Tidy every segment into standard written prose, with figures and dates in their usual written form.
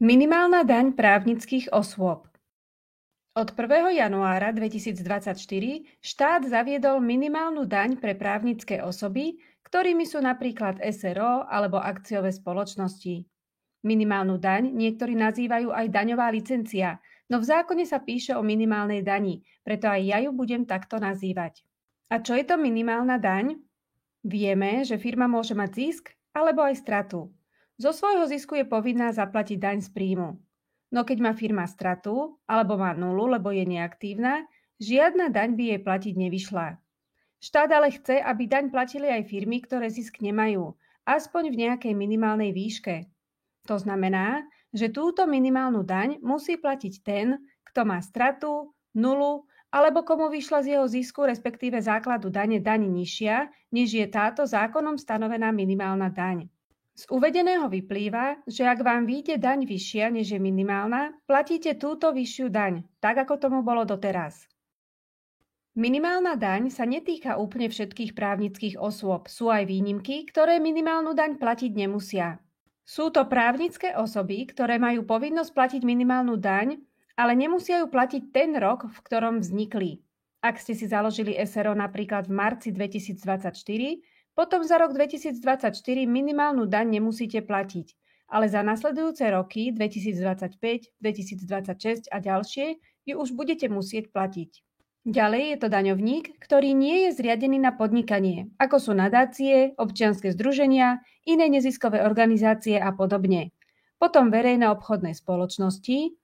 Minimálna daň právnických osôb. Od 1. januára 2024 štát zaviedol minimálnu daň pre právnické osoby, ktorými sú napríklad SRO alebo akciové spoločnosti. Minimálnu daň niektorí nazývajú aj daňová licencia, no v zákone sa píše o minimálnej dani, preto aj ja ju budem takto nazývať. A čo je to minimálna daň? Vieme, že firma môže mať zisk alebo aj stratu. Zo svojho zisku je povinná zaplatiť daň z príjmu. No keď má firma stratu alebo má nulu, lebo je neaktívna, žiadna daň by jej platiť nevyšla. Štát ale chce, aby daň platili aj firmy, ktoré zisk nemajú, aspoň v nejakej minimálnej výške. To znamená, že túto minimálnu daň musí platiť ten, kto má stratu, nulu alebo komu vyšla z jeho zisku, respektíve základu dane daň nižšia, než je táto zákonom stanovená minimálna daň. Z uvedeného vyplýva, že ak vám vyjde daň vyššia, než je minimálna, platíte túto vyššiu daň, tak ako tomu bolo doteraz. Minimálna daň sa netýka úplne všetkých právnických osôb, sú aj výnimky, ktoré minimálnu daň platiť nemusia. Sú to právnické osoby, ktoré majú povinnosť platiť minimálnu daň, ale nemusia ju platiť ten rok, v ktorom vznikli. Ak ste si založili SRO napríklad v marci 2024, potom za rok 2024 minimálnu daň nemusíte platiť, ale za nasledujúce roky 2025, 2026 a ďalšie ju už budete musieť platiť. Ďalej je to daňovník, ktorý nie je zriadený na podnikanie, ako sú nadácie, občianske združenia, iné neziskové organizácie a podobne. Potom verejné obchodné spoločnosti,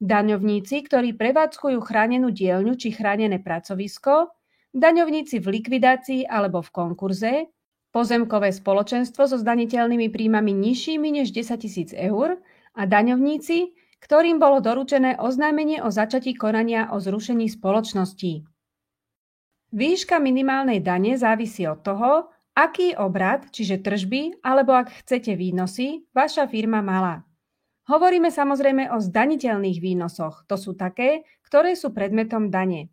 daňovníci, ktorí prevádzkujú chránenú dielňu či chránené pracovisko, daňovníci v likvidácii alebo v konkurze, pozemkové spoločenstvo so zdaniteľnými príjmami nižšími než 10 000 eur a daňovníci, ktorým bolo doručené oznámenie o začatí konania o zrušení spoločností. Výška minimálnej dane závisí od toho, aký obrat, čiže tržby, alebo ak chcete výnosy, vaša firma mala. Hovoríme samozrejme o zdaniteľných výnosoch, to sú také, ktoré sú predmetom dane.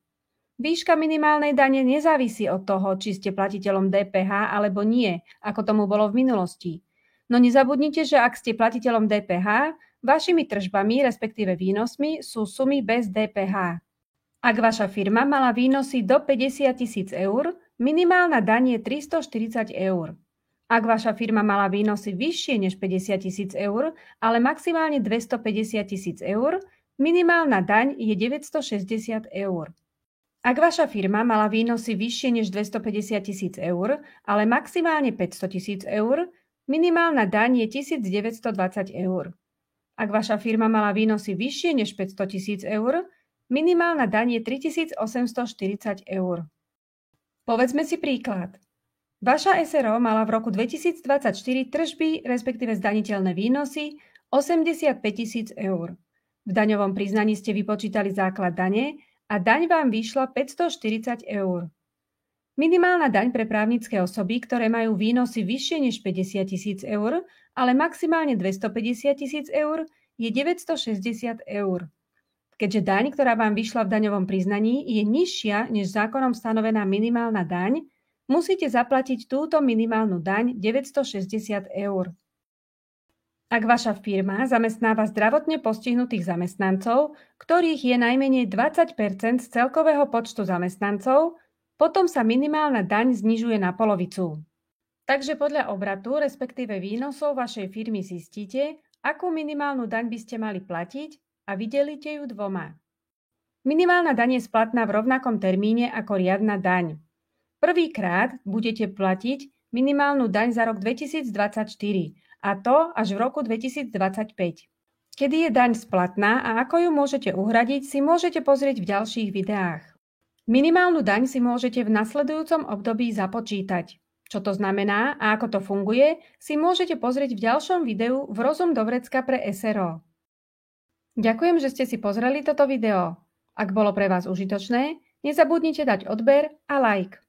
Výška minimálnej dane nezávisí od toho, či ste platiteľom DPH alebo nie, ako tomu bolo v minulosti. No nezabudnite, že ak ste platiteľom DPH, vašimi tržbami, respektíve výnosmi, sú sumy bez DPH. Ak vaša firma mala výnosy do 50 000 eur, minimálna daň je 340 eur. Ak vaša firma mala výnosy vyššie než 50 000 eur, ale maximálne 250 000 eur, minimálna daň je 960 eur. Ak vaša firma mala výnosy vyššie než 250 000 eur, ale maximálne 500 000 eur, minimálna daň je 1920 eur. Ak vaša firma mala výnosy vyššie než 500 000 eur, minimálna daň je 3840 eur. Povedzme si príklad. Vaša SRO mala v roku 2024 tržby, respektíve zdaniteľné výnosy 85 000 eur. V daňovom priznaní ste vypočítali základ dane a daň vám vyšla 540 eur. Minimálna daň pre právnické osoby, ktoré majú výnosy vyššie než 50 000 eur, ale maximálne 250 000 eur, je 960 eur. Keďže daň, ktorá vám vyšla v daňovom priznaní, je nižšia než zákonom stanovená minimálna daň, musíte zaplatiť túto minimálnu daň 960 eur. Ak vaša firma zamestnáva zdravotne postihnutých zamestnancov, ktorých je najmenej 20% z celkového počtu zamestnancov, potom sa minimálna daň znižuje na polovicu. Takže podľa obratu, respektíve výnosov vašej firmy zistíte, akú minimálnu daň by ste mali platiť a vydelíte ju dvoma. Minimálna daň je splatná v rovnakom termíne ako riadna daň. Prvýkrát budete platiť minimálnu daň za rok 2024, a to až v roku 2025. Kedy je daň splatná a ako ju môžete uhradiť, si môžete pozrieť v ďalších videách. Minimálnu daň si môžete v nasledujúcom období započítať. Čo to znamená a ako to funguje, si môžete pozrieť v ďalšom videu v Rozum do vrecka pre SRO. Ďakujem, že ste si pozreli toto video. Ak bolo pre vás užitočné, nezabudnite dať odber a like.